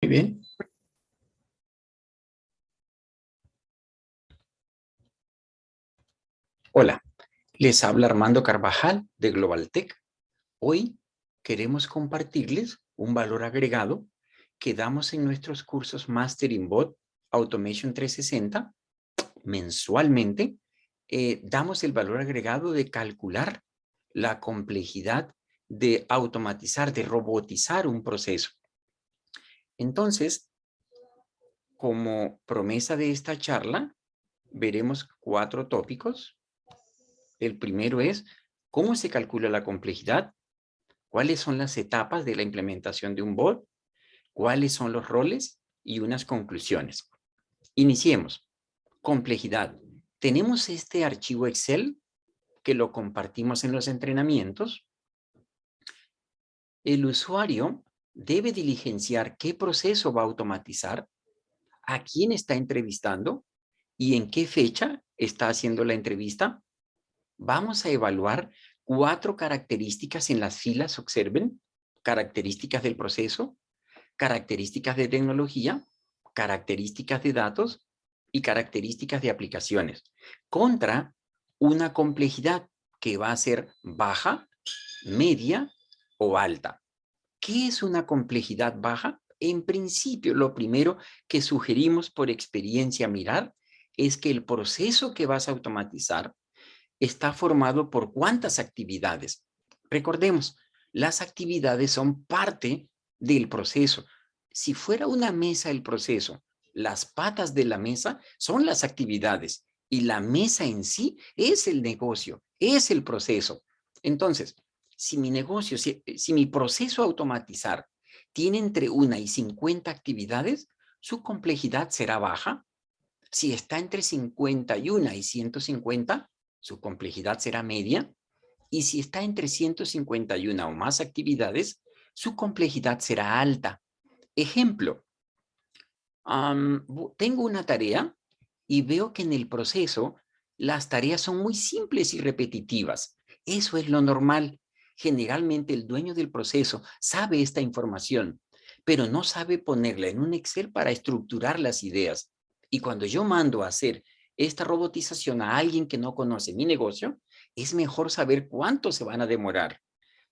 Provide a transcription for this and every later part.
Muy bien. Hola, les habla Armando Carvajal de GlobalTech. Hoy queremos compartirles un valor agregado que damos en nuestros cursos Master in Bot Automation 360 mensualmente. Damos el valor agregado de calcular la complejidad de automatizar, de robotizar un proceso. Entonces, como promesa de esta charla, veremos 4 tópicos. El primero es cómo se calcula la complejidad, cuáles son las etapas de la implementación de un bot, cuáles son los roles y unas conclusiones. Iniciemos. Complejidad. Tenemos este archivo Excel que lo compartimos en los entrenamientos. El usuario debe diligenciar qué proceso va a automatizar, a quién está entrevistando y en qué fecha está haciendo la entrevista. Vamos a evaluar 4 características en las filas, observen, características del proceso, características de tecnología, características de datos y características de aplicaciones, contra una complejidad que va a ser baja, media o alta. ¿Qué es una complejidad baja? En principio, lo primero que sugerimos por experiencia mirar es que el proceso que vas a automatizar está formado por cuántas actividades. Recordemos, las actividades son parte del proceso. Si fuera una mesa el proceso, las patas de la mesa son las actividades y la mesa en sí es el negocio, es el proceso. Entonces, si mi negocio, si mi proceso a automatizar tiene entre 1 y 50 actividades, su complejidad será baja. Si está entre 51 y 150, su complejidad será media. Y si está entre 151 o más actividades, su complejidad será alta. Ejemplo, tengo una tarea y veo que en el proceso las tareas son muy simples y repetitivas. Eso es lo normal. Generalmente el dueño del proceso sabe esta información, pero no sabe ponerla en un Excel para estructurar las ideas. Y cuando yo mando a hacer esta robotización a alguien que no conoce mi negocio, es mejor saber cuánto se van a demorar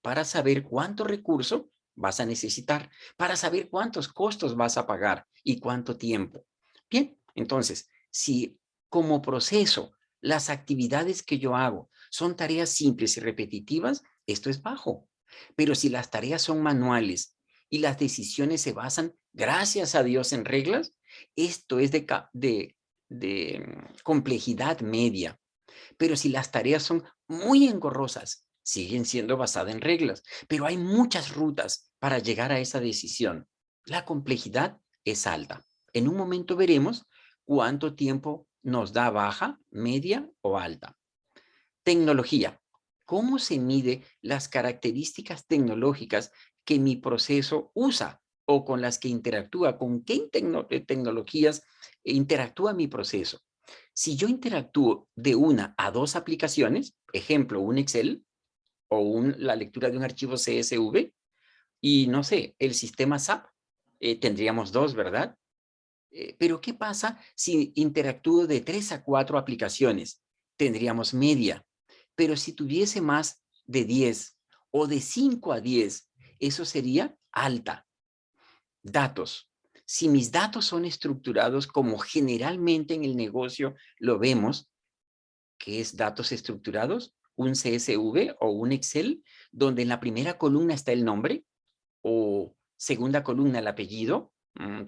para saber cuánto recurso vas a necesitar, para saber cuántos costos vas a pagar y cuánto tiempo. Bien, entonces, si como proceso las actividades que yo hago son tareas simples y repetitivas, esto es bajo. Pero si las tareas son manuales y las decisiones se basan, gracias a Dios, en reglas, esto es de complejidad media. Pero si las tareas son muy engorrosas, siguen siendo basadas en reglas, pero hay muchas rutas para llegar a esa decisión. La complejidad es alta. En un momento veremos cuánto tiempo nos da baja, media o alta. Tecnología. ¿Cómo se mide las características tecnológicas que mi proceso usa o con las que interactúa? ¿Con qué tecnologías interactúa mi proceso? Si yo interactúo de 1 a 2 aplicaciones, ejemplo, un Excel o la lectura de un archivo CSV, y no sé, el sistema SAP, tendríamos 2, ¿verdad? Pero ¿qué pasa si interactúo de 3 a 4 aplicaciones? Tendríamos media. Pero si tuviese más de 10 o de 5 a 10, eso sería alta. Datos. Si mis datos son estructurados como generalmente en el negocio lo vemos, que es datos estructurados, un CSV o un Excel, donde en la primera columna está el nombre, o segunda columna el apellido,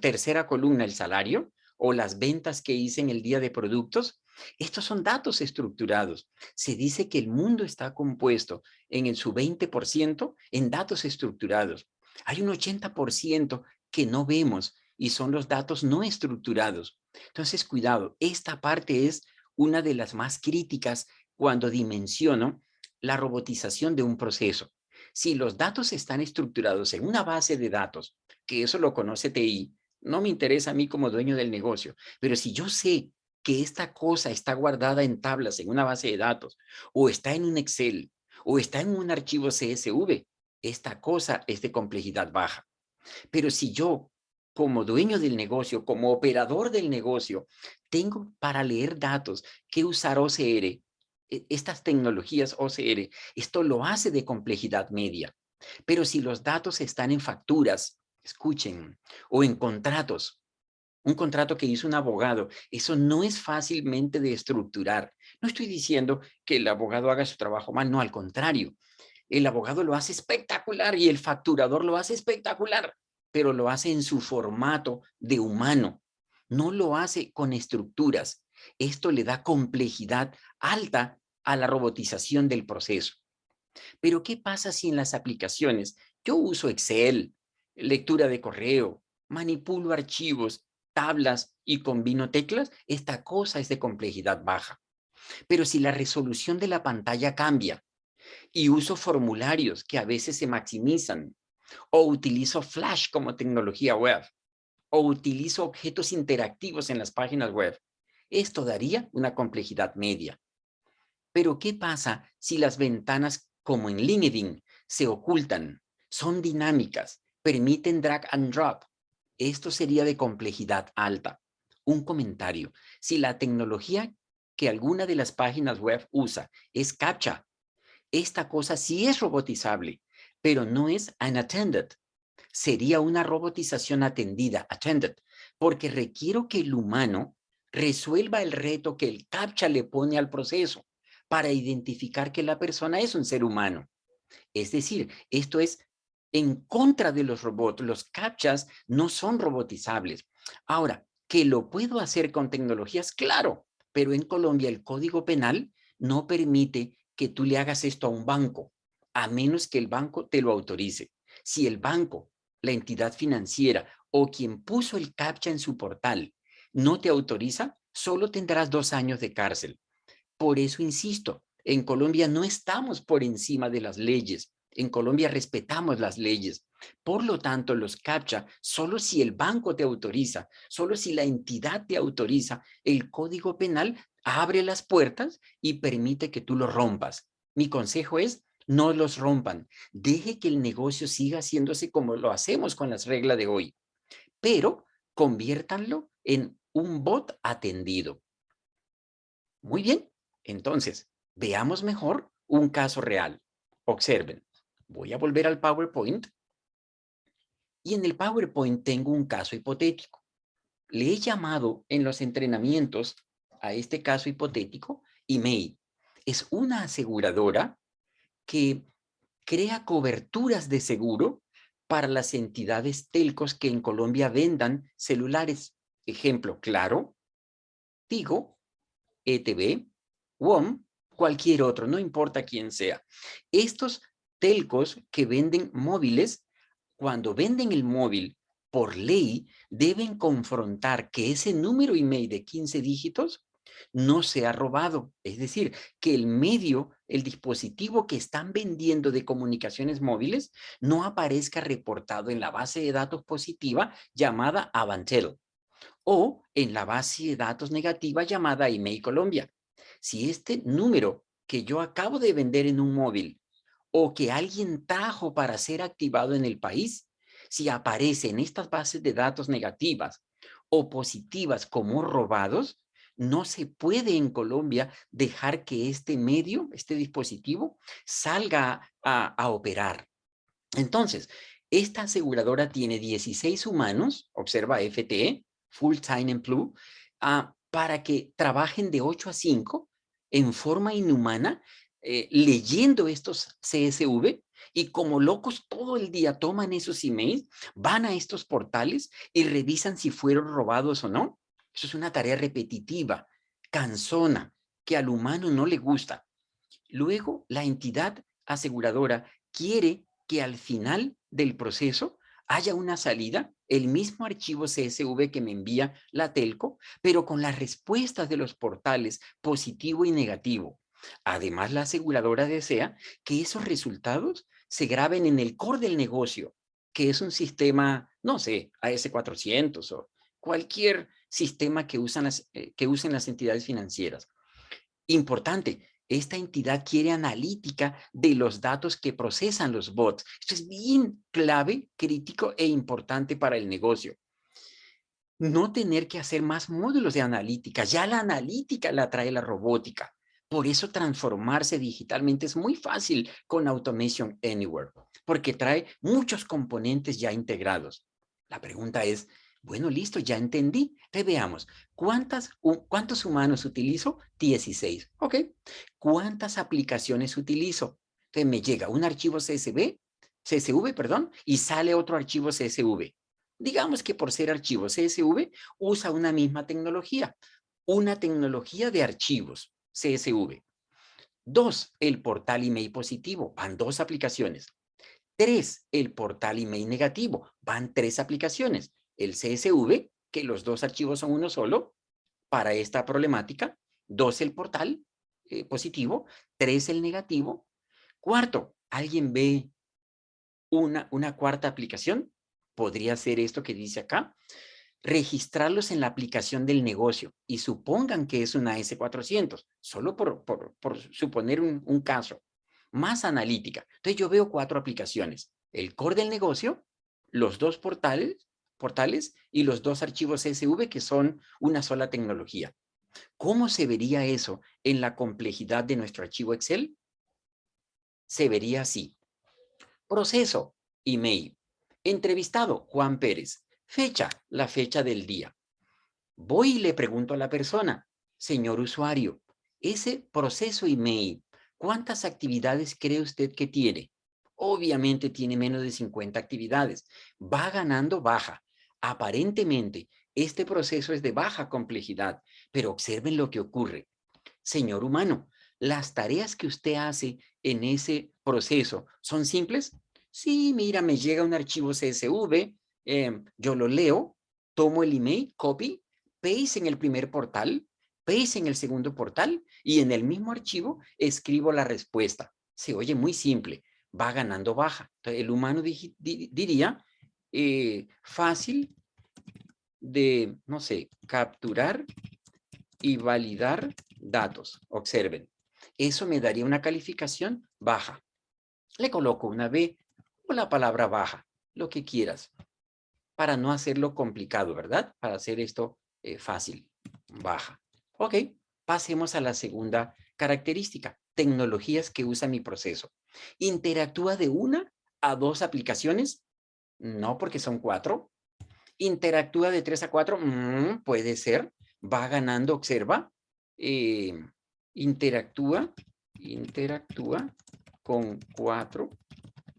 tercera columna el salario, o las ventas que hice en el día de productos. Estos son datos estructurados. Se dice que el mundo está compuesto en su 20% en datos estructurados. Hay un 80% que no vemos y son los datos no estructurados. Entonces, cuidado, esta parte es una de las más críticas cuando dimensiono la robotización de un proceso. Si los datos están estructurados en una base de datos, que eso lo conoce TI, no me interesa a mí como dueño del negocio, pero si yo sé que esta cosa está guardada en tablas en una base de datos, o está en un Excel, o está en un archivo CSV, esta cosa es de complejidad baja. Pero si yo como dueño del negocio, como operador del negocio, tengo para leer datos que usar OCR, estas tecnologías OCR. Esto lo hace de complejidad media. Pero si los datos están en facturas, escuchen, o en contratos, un contrato que hizo un abogado, eso no es fácilmente de estructurar. No estoy diciendo que el abogado haga su trabajo mal, no, al contrario. El abogado lo hace espectacular y el facturador lo hace espectacular, pero lo hace en su formato de humano. No lo hace con estructuras. Esto le da complejidad alta a la robotización del proceso. Pero ¿qué pasa si en las aplicaciones yo uso Excel, lectura de correo, manipulo archivos, tablas y combino teclas? Esta cosa es de complejidad baja. Pero si la resolución de la pantalla cambia y uso formularios que a veces se maximizan, o utilizo Flash como tecnología web, o utilizo objetos interactivos en las páginas web, esto daría una complejidad media. Pero ¿qué pasa si las ventanas, como en LinkedIn, se ocultan, son dinámicas, permiten drag and drop? Esto sería de complejidad alta. Un comentario. Si la tecnología que alguna de las páginas web usa es CAPTCHA, esta cosa sí es robotizable, pero no es unattended. Sería una robotización atendida, attended, porque requiero que el humano resuelva el reto que el CAPTCHA le pone al proceso para identificar que la persona es un ser humano. Es decir, esto es en contra de los robots. Los CAPTCHAs no son robotizables. Ahora, ¿que lo puedo hacer con tecnologías? Claro, pero en Colombia el Código Penal no permite que tú le hagas esto a un banco, a menos que el banco te lo autorice. Si el banco, la entidad financiera o quien puso el CAPTCHA en su portal no te autoriza, solo tendrás 2 años de cárcel. Por eso insisto, en Colombia no estamos por encima de las leyes. En Colombia respetamos las leyes. Por lo tanto, los CAPTCHA, solo si el banco te autoriza, solo si la entidad te autoriza, el Código Penal abre las puertas y permite que tú lo rompas. Mi consejo es, no los rompan. Deje que el negocio siga haciéndose como lo hacemos con las reglas de hoy, pero conviértanlo en un bot atendido. Muy bien, entonces, veamos mejor un caso real. Observen, voy a volver al PowerPoint y en el PowerPoint tengo un caso hipotético. Le he llamado en los entrenamientos a este caso hipotético email. Es una aseguradora que crea coberturas de seguro para las entidades telcos que en Colombia vendan celulares. Ejemplo, Claro, Tigo, ETB, WOM, cualquier otro, no importa quién sea. Estos telcos que venden móviles, cuando venden el móvil, por ley, deben confrontar que ese número email de 15 dígitos no sea robado. Es decir, que el medio, el dispositivo que están vendiendo de comunicaciones móviles no aparezca reportado en la base de datos positiva llamada Avantel o en la base de datos negativa llamada Email Colombia. Si este número que yo acabo de vender en un móvil o que alguien trajo para ser activado en el país, si aparece en estas bases de datos negativas o positivas como robados, no se puede en Colombia dejar que este medio, este dispositivo, salga a operar. Entonces, esta aseguradora tiene 16 humanos, observa FTE, Full Time Employee, para que trabajen de 8 a 5 en forma inhumana, leyendo estos CSV y como locos todo el día toman esos emails, van a estos portales y revisan si fueron robados o no. Eso es una tarea repetitiva, cansona, que al humano no le gusta. Luego, la entidad aseguradora quiere que al final del proceso haya una salida, el mismo archivo CSV que me envía la telco, pero con las respuestas de los portales positivo y negativo. Además, la aseguradora desea que esos resultados se graben en el core del negocio, que es un sistema, no sé, AS400 o cualquier sistema que usen las entidades financieras. Importante, esta entidad quiere analítica de los datos que procesan los bots. Esto es bien clave, crítico e importante para el negocio. No tener que hacer más módulos de analítica. Ya la analítica la trae la robótica. Por eso transformarse digitalmente es muy fácil con Automation Anywhere, porque trae muchos componentes ya integrados. La pregunta es, bueno, listo, ya entendí. Entonces veamos, ¿cuántos humanos utilizo? 16. Ok. ¿Cuántas aplicaciones utilizo? Entonces me llega un archivo CSV, perdón, y sale otro archivo CSV. Digamos que por ser archivo CSV, usa una misma tecnología, una tecnología de archivos CSV. 2, el portal email positivo, van 2 aplicaciones. 3, el portal email negativo, van 3 aplicaciones. El CSV, que los 2 archivos son uno solo, para esta problemática. 2, el portal positivo. 3, el negativo. Cuarto, ¿alguien ve una cuarta aplicación? Podría ser esto que dice acá, registrarlos en la aplicación del negocio y supongan que es una S400, solo por suponer un caso, más analítica. Entonces yo veo 4 aplicaciones, el core del negocio, los 2 portales y los 2 archivos CSV que son una sola tecnología. ¿Cómo se vería eso en la complejidad de nuestro archivo Excel? Se vería así. Proceso, email. Entrevistado, Juan Pérez. Fecha, la fecha del día. Voy y le pregunto a la persona, señor usuario, ese proceso email, ¿cuántas actividades cree usted que tiene? Obviamente tiene menos de 50 actividades. Va ganando baja. Aparentemente, este proceso es de baja complejidad, pero observen lo que ocurre. Señor humano, ¿las tareas que usted hace en ese proceso son simples? Sí, mira, me llega un archivo CSV, yo lo leo, tomo el email, copy, paste en el primer portal, paste en el segundo portal y en el mismo archivo escribo la respuesta. Se oye muy simple, va ganando baja. Entonces, el humano diría fácil de, no sé, capturar y validar datos. Observen. Eso me daría una calificación baja. Le coloco una B o la palabra baja, lo que quieras, para no hacerlo complicado, ¿verdad? Para hacer esto fácil, baja. Ok, pasemos a la segunda característica, tecnologías que usa mi proceso. ¿Interactúa de 1 a 2 aplicaciones? No, porque son 4. ¿Interactúa de 3 a 4? Puede ser. Va ganando, observa. Eh, interactúa, interactúa con 4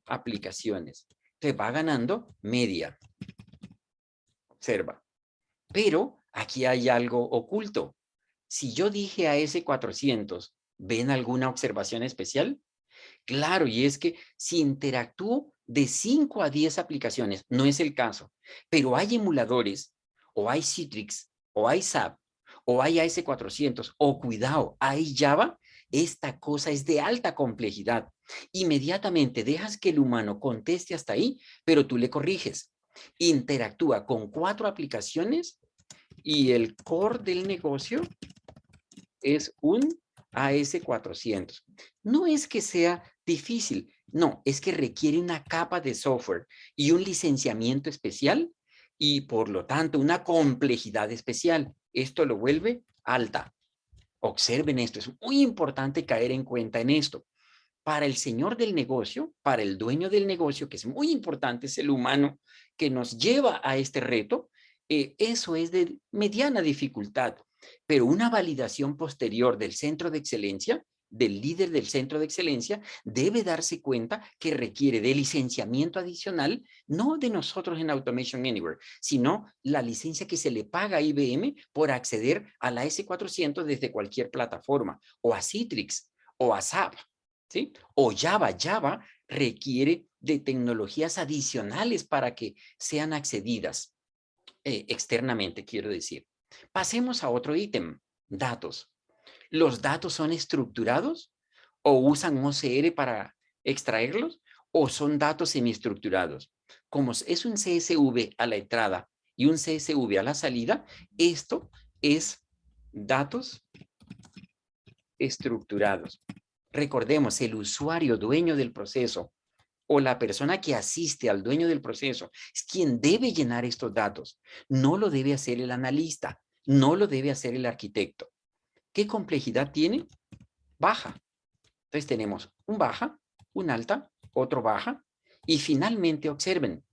aplicaciones. Te va ganando media. Observa. Pero aquí hay algo oculto. Si yo dije a ese 400, ¿ven alguna observación especial? Claro, y es que si interactúo de 5 a 10 aplicaciones, no es el caso, pero hay emuladores, o hay Citrix, o hay SAP, o hay AS400, o cuidado, hay Java, esta cosa es de alta complejidad. Inmediatamente dejas que el humano conteste hasta ahí, pero tú le corriges. Interactúa con 4 aplicaciones y el core del negocio es un AS400. No es que sea difícil, no, es que requiere una capa de software y un licenciamiento especial y por lo tanto una complejidad especial. Esto lo vuelve alta. Observen esto, es muy importante caer en cuenta en esto. Para el señor del negocio, para el dueño del negocio, que es muy importante, es el humano que nos lleva a este reto, eso es de mediana dificultad, pero una validación posterior del centro de excelencia, del líder del centro de excelencia, debe darse cuenta que requiere de licenciamiento adicional, no de nosotros en Automation Anywhere, sino la licencia que se le paga a IBM por acceder a la S400 desde cualquier plataforma, o a Citrix, o a SAP. ¿Sí? O Java requiere de tecnologías adicionales para que sean accedidas externamente, quiero decir. Pasemos a otro ítem, datos. ¿Los datos son estructurados o usan OCR para extraerlos o son datos semiestructurados? Como es un CSV a la entrada y un CSV a la salida, esto es datos estructurados. Recordemos, el usuario dueño del proceso o la persona que asiste al dueño del proceso es quien debe llenar estos datos. No lo debe hacer el analista, no lo debe hacer el arquitecto. ¿Qué complejidad tiene? Baja. Entonces tenemos un baja, un alta, otro baja, y finalmente observen,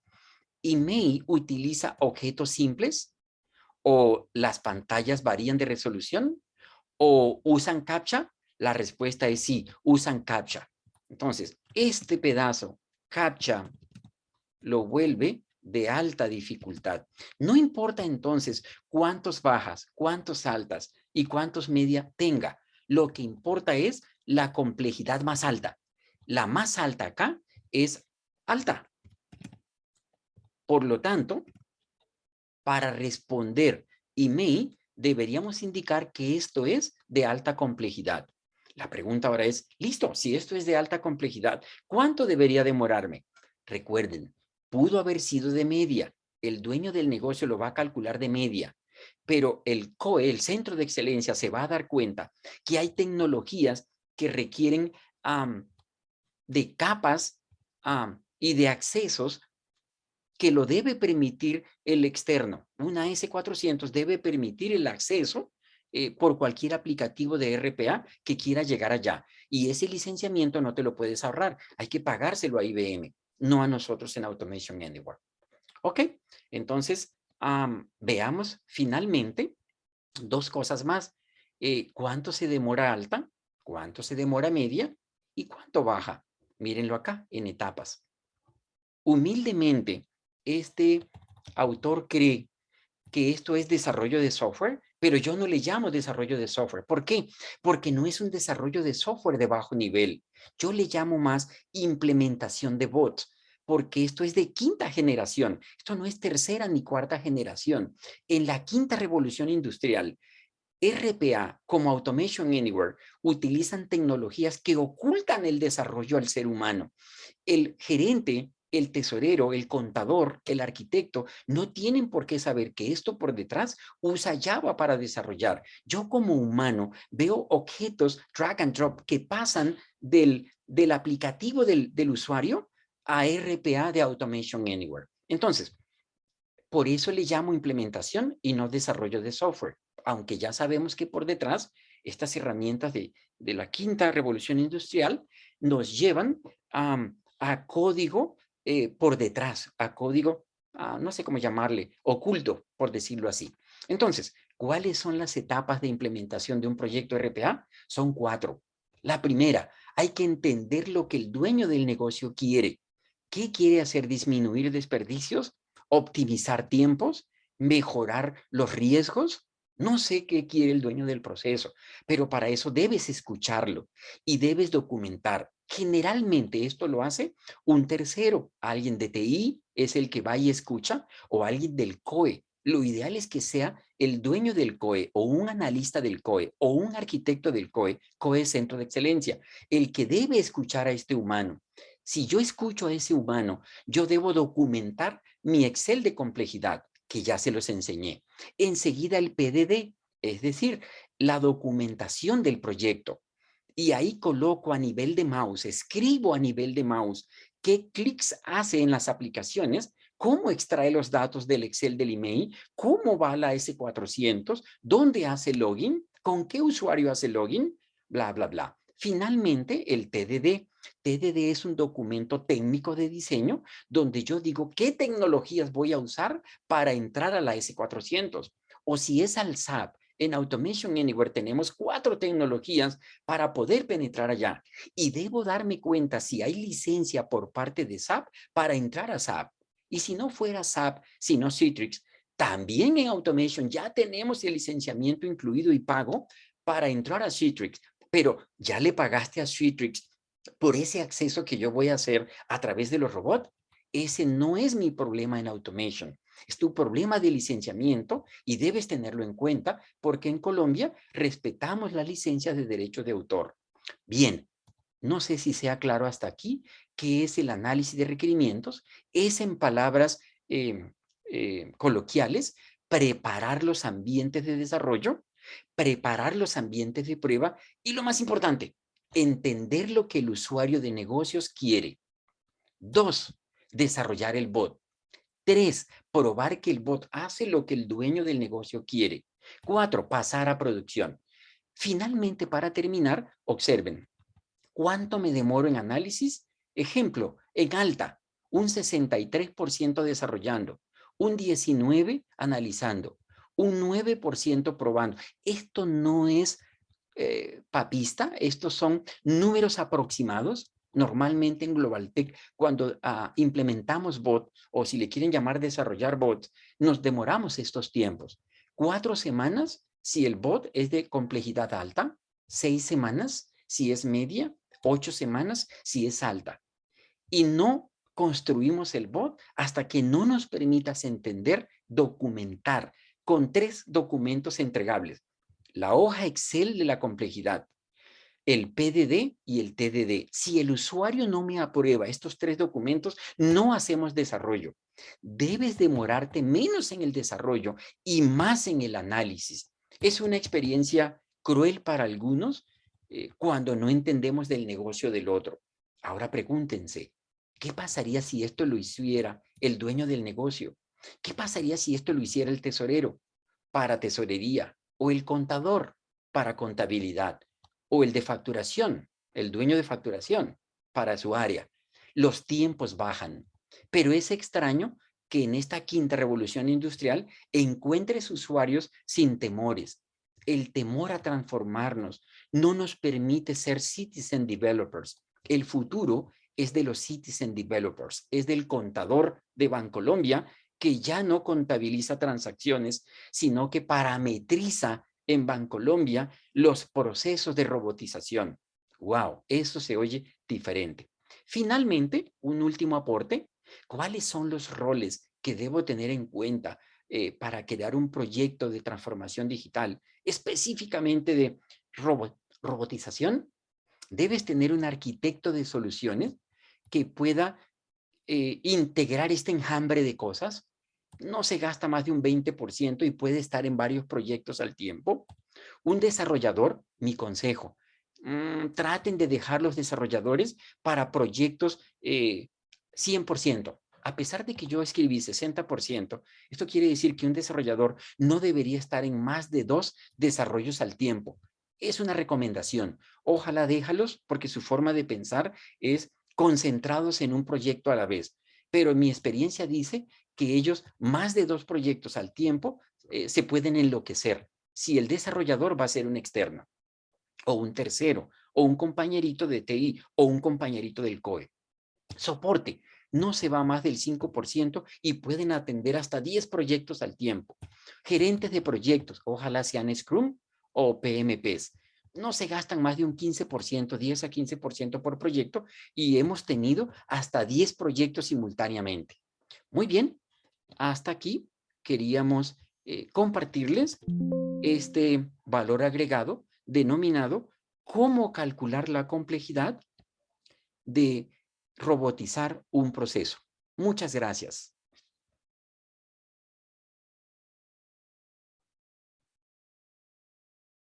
email utiliza objetos simples o las pantallas varían de resolución o usan CAPTCHA. La respuesta es sí, usan CAPTCHA. Entonces, este pedazo, CAPTCHA, lo vuelve de alta dificultad. No importa entonces cuántos bajas, cuántos altas y cuántos media tenga. Lo que importa es la complejidad más alta. La más alta acá es alta. Por lo tanto, para responder email, deberíamos indicar que esto es de alta complejidad. La pregunta ahora es, listo, si esto es de alta complejidad, ¿cuánto debería demorarme? Recuerden, pudo haber sido de media. El dueño del negocio lo va a calcular de media, pero el COE, el Centro de Excelencia, se va a dar cuenta que hay tecnologías que requieren de capas y de accesos que lo debe permitir el externo. Una S400 debe permitir el acceso por cualquier aplicativo de RPA que quiera llegar allá. Y ese licenciamiento no te lo puedes ahorrar. Hay que pagárselo a IBM, no a nosotros en Automation Anywhere. Ok, entonces veamos finalmente dos cosas más. ¿Cuánto se demora alta? ¿Cuánto se demora media? ¿Y cuánto baja? Mírenlo acá en etapas. Humildemente, este autor cree que esto es desarrollo de software, pero yo no le llamo desarrollo de software. ¿Por qué? Porque no es un desarrollo de software de bajo nivel. Yo le llamo más implementación de bots, porque esto es de quinta generación. Esto no es tercera ni cuarta generación. En la quinta revolución industrial, RPA como Automation Anywhere utilizan tecnologías que ocultan el desarrollo al ser humano. El gerente, el tesorero, el contador, el arquitecto, no tienen por qué saber que esto por detrás usa Java para desarrollar. Yo como humano veo objetos drag and drop que pasan del aplicativo del usuario a RPA de Automation Anywhere. Entonces, por eso le llamo implementación y no desarrollo de software, aunque ya sabemos que por detrás estas herramientas de la quinta revolución industrial nos llevan a código por detrás, a código, no sé cómo llamarle, oculto, por decirlo así. Entonces, ¿cuáles son las etapas de implementación de un proyecto RPA? Son 4. La primera, hay que entender lo que el dueño del negocio quiere. ¿Qué quiere hacer? ¿Disminuir desperdicios? ¿Optimizar tiempos? ¿Mejorar los riesgos? No sé qué quiere el dueño del proceso, pero para eso debes escucharlo y debes documentar. Generalmente esto lo hace un tercero, alguien de TI es el que va y escucha o alguien del COE. Lo ideal es que sea el dueño del COE o un analista del COE o un arquitecto del COE, COE Centro de Excelencia, el que debe escuchar a este humano. Si yo escucho a ese humano, yo debo documentar mi Excel de complejidad, que ya se los enseñé. Enseguida el PDD, es decir, la documentación del proyecto. Y ahí coloco a nivel de mouse, escribo a nivel de mouse qué clics hace en las aplicaciones, cómo extrae los datos del Excel del email, cómo va la S400, dónde hace login, con qué usuario hace login, bla, bla, bla. Finalmente, el TDD. TDD es un documento técnico de diseño donde yo digo qué tecnologías voy a usar para entrar a la S400. O si es al SAP, en Automation Anywhere tenemos 4 tecnologías para poder penetrar allá. Y debo darme cuenta si hay licencia por parte de SAP para entrar a SAP. Y si no fuera SAP, sino Citrix, también en Automation ya tenemos el licenciamiento incluido y pago para entrar a Citrix. Pero ya le pagaste a Citrix por ese acceso que yo voy a hacer a través de los robots. Ese no es mi problema en Automation. Es tu problema de licenciamiento y debes tenerlo en cuenta porque en Colombia respetamos la licencia de derecho de autor. Bien, no sé si sea claro hasta aquí qué es el análisis de requerimientos. Es en palabras coloquiales, preparar los ambientes de desarrollo, preparar los ambientes de prueba y lo más importante, entender lo que el usuario de negocios quiere. 2, desarrollar el bot. 3, probar que el bot hace lo que el dueño del negocio quiere. 4, pasar a producción. Finalmente, para terminar, observen. ¿Cuánto me demoro en análisis? Ejemplo, en alta, un 63% desarrollando, un 19% analizando, un 9% probando. Esto no es papista, estos son números aproximados. Normalmente en GlobalTech, cuando implementamos bot, o si le quieren llamar desarrollar bot, nos demoramos estos tiempos. 4 semanas si el bot es de complejidad alta, 6 semanas si es media, 8 semanas si es alta. Y no construimos el bot hasta que no nos permitas entender, documentar con 3 documentos entregables. La hoja Excel de la complejidad, el PDD y el TDD. Si el usuario no me aprueba estos 3 documentos, no hacemos desarrollo. Debes demorarte menos en el desarrollo y más en el análisis. Es una experiencia cruel para algunos cuando no entendemos del negocio del otro. Ahora pregúntense, ¿qué pasaría si esto lo hiciera el dueño del negocio? ¿Qué pasaría si esto lo hiciera el tesorero para tesorería o el contador para contabilidad? O el de facturación, el dueño de facturación para su área. Los tiempos bajan, pero es extraño que en esta quinta revolución industrial encuentres usuarios sin temores. El temor a transformarnos no nos permite ser citizen developers. El futuro es de los citizen developers, es del contador de Bancolombia que ya no contabiliza transacciones, sino que parametriza en Bancolombia los procesos de robotización. ¡Wow! Eso se oye diferente. Finalmente, un último aporte. ¿Cuáles son los roles que debo tener en cuenta para crear un proyecto de transformación digital, específicamente de robotización? Debes tener un arquitecto de soluciones que pueda integrar este enjambre de cosas. No se gasta más de un 20% y puede estar en varios proyectos al tiempo. Un desarrollador, mi consejo, traten de dejar los desarrolladores para proyectos 100%. A pesar de que yo escribí 60%, esto quiere decir que un desarrollador no debería estar en más de 2 desarrollos al tiempo. Es una recomendación. Ojalá déjalos porque su forma de pensar es concentrados en un proyecto a la vez. Pero mi experiencia dice que ellos más de 2 proyectos al tiempo se pueden enloquecer si el desarrollador va a ser un externo o un tercero o un compañerito de TI o un compañerito del COE. Soporte no se va más del 5% y pueden atender hasta 10 proyectos al tiempo. Gerentes de proyectos, ojalá sean Scrum o PMPs. No se gastan más de un 15%, 10 a 15% por proyecto y hemos tenido hasta 10 proyectos simultáneamente. Muy bien, hasta aquí queríamos compartirles este valor agregado denominado cómo calcular la complejidad de robotizar un proceso. Muchas gracias.